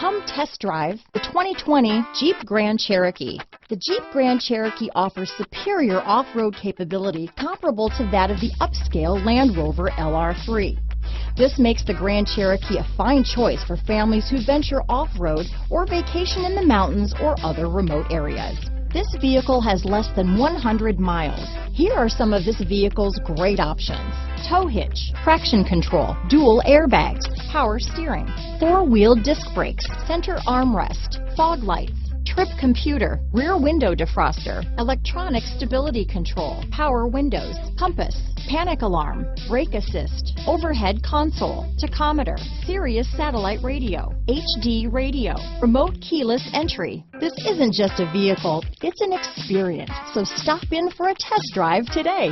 Come test drive the 2020 Jeep Grand Cherokee. The Jeep Grand Cherokee offers superior off-road capability comparable to that of the upscale Land Rover LR3. This makes the Grand Cherokee a fine choice for families who venture off-road or vacation in the mountains or other remote areas. This vehicle has less than 100 miles. Here are some of this vehicle's great options: tow hitch, traction control, dual airbags, power steering, four-wheel disc brakes, center armrest, fog lights, trip computer, rear window defroster, electronic stability control, power windows, compass, panic alarm, brake assist, overhead console, tachometer, Sirius Satellite Radio, HD radio, remote keyless entry. This isn't just a vehicle, it's an experience. So stop in for a test drive today.